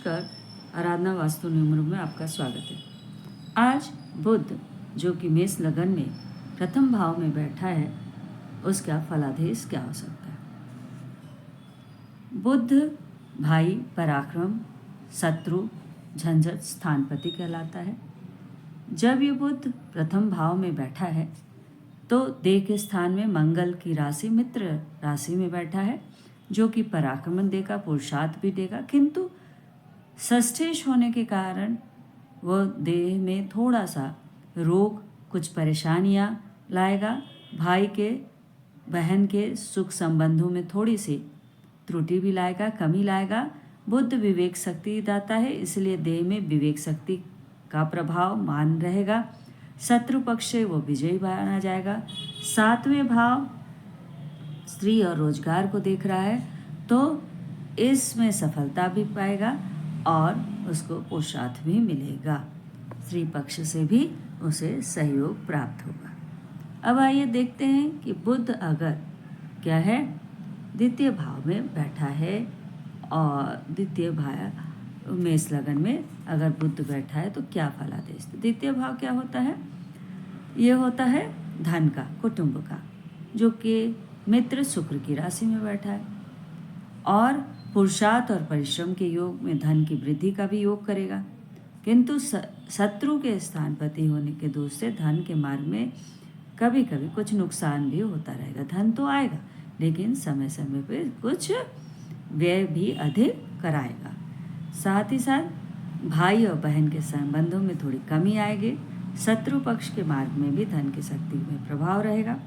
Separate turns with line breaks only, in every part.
नमस्कार। आराधना वास्तु न्यूमरूप में आपका स्वागत है। आज बुध जो कि मेष लगन में प्रथम भाव में बैठा है, उसका फलादेश क्या हो सकता है। बुध भाई पराक्रम, शत्रु, झंझट, स्थानपति कहलाता है। जब ये बुध प्रथम भाव में बैठा है तो देह के स्थान में मंगल की राशि मित्र राशि में बैठा है, जो कि पराक्रमण देगा, पुरुषार्थ भी देगा, किंतु षष्ठेश होने के कारण वह देह में थोड़ा सा रोग, कुछ परेशानियां लाएगा। भाई के, बहन के सुख संबंधों में थोड़ी सी त्रुटि भी लाएगा, कमी लाएगा। बुध विवेक शक्ति दाता है, इसलिए देह में विवेक शक्ति का प्रभाव मान रहेगा। शत्रु पक्ष से वो विजयी माना जाएगा। 7वें भाव स्त्री और रोजगार को देख रहा है, तो इसमें सफलता भी पाएगा और उसको पुरुषार्थ भी मिलेगा। स्त्री पक्ष से भी उसे सहयोग प्राप्त होगा। अब आइए देखते हैं कि बुध अगर क्या है, द्वितीय भाव में बैठा है और द्वितीय भाव मेष लगन में अगर बुध बैठा है तो क्या फलादेश। द्वितीय भाव क्या होता है? ये होता है धन का, कुटुंब का, जो कि मित्र शुक्र की राशि में बैठा है और पुरुषार्थ और परिश्रम के योग में धन की वृद्धि का भी योग करेगा। किंतु शत्रु के स्थानपति होने के दोष से धन के मार्ग में कभी कभी कुछ नुकसान भी होता रहेगा। धन तो आएगा, लेकिन समय समय पे कुछ व्यय भी अधिक कराएगा। साथ ही साथ भाई और बहन के संबंधों में थोड़ी कमी आएगी। शत्रु पक्ष के मार्ग में भी धन की शक्ति में प्रभाव रहेगा।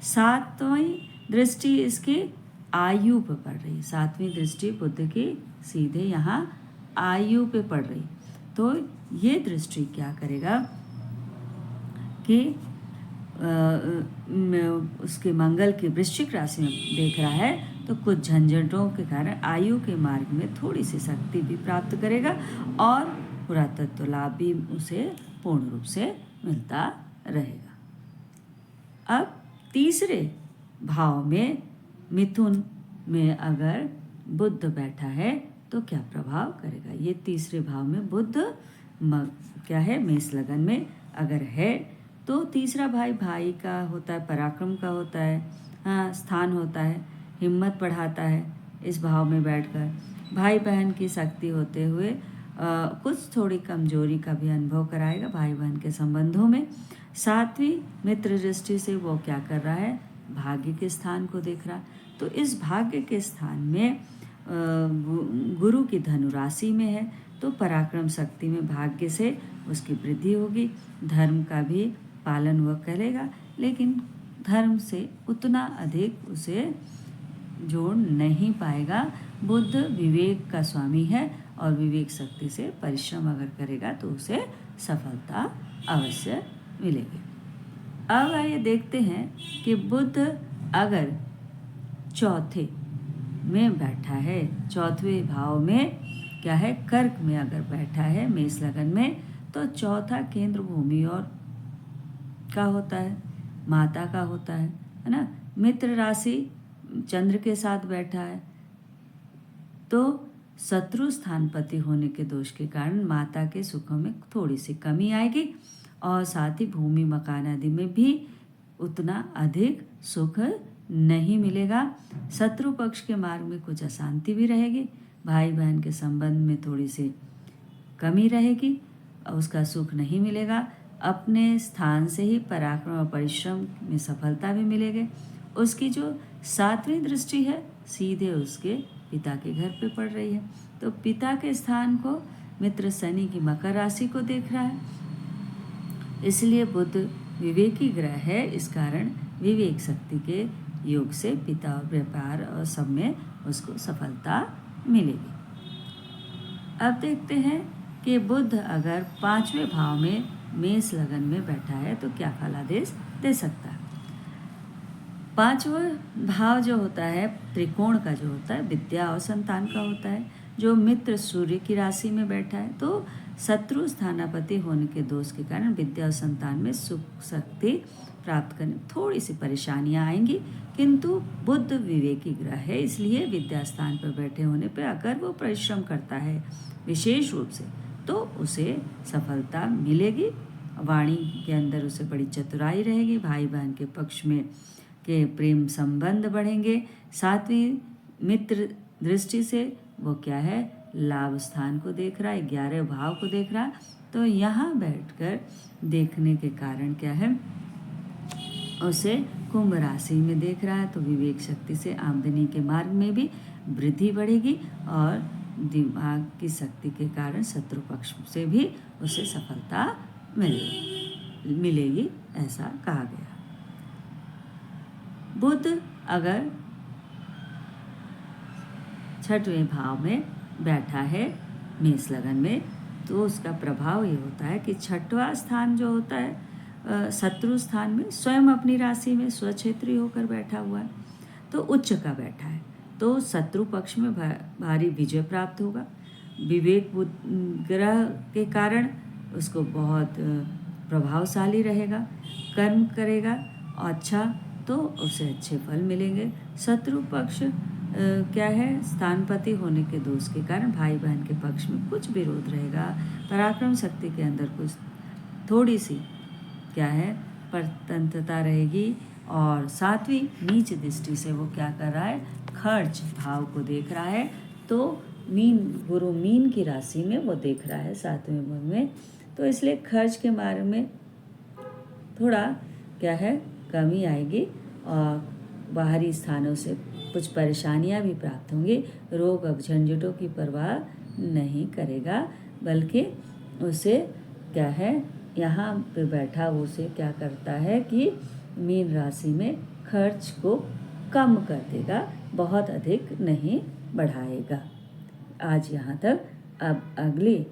7वीं दृष्टि इसकी आयु पे पड़ रही। 7वीं दृष्टि बुध की सीधे यहाँ आयु पे पड़ रही, तो ये दृष्टि क्या करेगा कि उसके मंगल की वृश्चिक राशि में देख रहा है, तो कुछ झंझटों के कारण आयु के मार्ग में थोड़ी सी शक्ति भी प्राप्त करेगा और पुरातत्व लाभ भी उसे पूर्ण रूप से मिलता रहेगा। अब तीसरे भाव में मिथुन में अगर बुध बैठा है तो क्या प्रभाव करेगा। ये तीसरे भाव में बुध क्या है, मेष लगन में अगर है तो तीसरा भाई का होता है, पराक्रम का होता है, हाँ, स्थान होता है, हिम्मत बढ़ाता है। इस भाव में बैठकर भाई बहन की शक्ति होते हुए कुछ थोड़ी कमजोरी का भी अनुभव कराएगा भाई बहन के संबंधों में। 7वीं मित्र दृष्टि से वो क्या कर रहा है, भाग्य के स्थान को देख रहा है, तो इस भाग्य के स्थान में गुरु की धनु राशि में है, तो पराक्रम शक्ति में भाग्य से उसकी वृद्धि होगी। धर्म का भी पालन वह करेगा, लेकिन धर्म से उतना अधिक उसे जोड़ नहीं पाएगा। बुध विवेक का स्वामी है और विवेक शक्ति से परिश्रम अगर करेगा तो उसे सफलता अवश्य मिलेगी। अब आइए देखते हैं कि बुध अगर चौथे में बैठा है, चौथे भाव में क्या है, कर्क में अगर बैठा है मेष लगन में, तो चौथा केंद्र भूमि और का होता है, माता का होता है ना। मित्र राशि चंद्र के साथ बैठा है, तो शत्रु स्थानपति होने के दोष के कारण माता के सुखों में थोड़ी सी कमी आएगी और साथ ही भूमि मकान आदि में भी उतना अधिक सुख नहीं मिलेगा। शत्रु पक्ष के मार्ग में कुछ अशांति भी रहेगी। भाई बहन के संबंध में थोड़ी सी कमी रहेगी और उसका सुख नहीं मिलेगा। अपने स्थान से ही पराक्रम और परिश्रम में सफलता भी मिलेगी। उसकी जो 7वीं दृष्टि है सीधे उसके पिता के घर पे पड़ रही है, तो पिता के स्थान को मित्र शनि की मकर राशि को देख रहा है। इसलिए बुध विवेकी ग्रह है, इस कारण विवेक शक्ति के योग से पिता और व्यापार और सब में उसको सफलता मिलेगी। अब देखते हैं कि बुध अगर 5वें भाव में मेष लगन में बैठा है तो क्या फलादेश दे सकता है। 5वां भाव जो होता है त्रिकोण का, जो होता है विद्या और संतान का होता है, जो मित्र सूर्य की राशि में बैठा है, तो शत्रु स्थानापति होने के दोष के कारण विद्या और संतान में सुख शक्ति प्राप्त करने थोड़ी सी परेशानियां आएंगी, किंतु बुध विवेकी ग्रह है, इसलिए विद्या स्थान पर बैठे होने पर अगर वो परिश्रम करता है विशेष रूप से तो उसे सफलता मिलेगी। वाणी के अंदर उसे बड़ी चतुराई रहेगी, भाई बहन के पक्ष में के प्रेम संबंध बढ़ेंगे। सातवीं मित्र दृष्टि से वो क्या है, लाभ स्थान को देख रहा है, 11 भाव को देख रहा है, तो यहाँ बैठकर देखने के कारण क्या है, उसे कुंभ राशि में देख रहा है, तो विवेक शक्ति से आमदनी के मार्ग में भी वृद्धि बढ़ेगी और दिमाग की शक्ति के कारण शत्रु पक्ष से भी उसे सफलता मिलेगी, ऐसा कहा गया। बुध अगर 6वें भाव में बैठा है मेष लगन में, तो उसका प्रभाव ये होता है कि 6वां स्थान जो होता है शत्रु स्थान में स्वयं अपनी राशि में स्वक्षेत्री होकर बैठा हुआ है, तो उच्च का बैठा है, तो शत्रु पक्ष में भारी विजय प्राप्त होगा। विवेक ग्रह के कारण उसको बहुत प्रभावशाली रहेगा, कर्म करेगा अच्छा तो उसे अच्छे फल मिलेंगे। शत्रु पक्ष क्या है, स्थानपति होने के दोष के कारण भाई बहन के पक्ष में कुछ विरोध रहेगा, पराक्रम शक्ति के अंदर कुछ थोड़ी सी क्या है परतंत्रता रहेगी। और 7वीं नीच दृष्टि से वो क्या कर रहा है, खर्च भाव को देख रहा है, तो मीन गुरु मीन की राशि में वो देख रहा है 7वें भाव में, तो इसलिए खर्च के बारे में थोड़ा क्या है कमी आएगी और बाहरी स्थानों से कुछ परेशानियां भी प्राप्त होंगी। रोग अब झंझटों की परवाह नहीं करेगा, बल्कि उसे क्या है यहाँ पे बैठा वो उसे क्या करता है कि मीन राशि में खर्च को कम कर देगा, बहुत अधिक नहीं बढ़ाएगा। आज यहाँ तक। अब अगले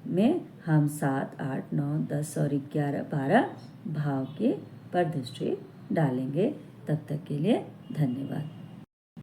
में हम 7, 8, 9, 10 और 11, 12 भाव के पर दृष्टि डालेंगे। तब तक के लिए धन्यवाद।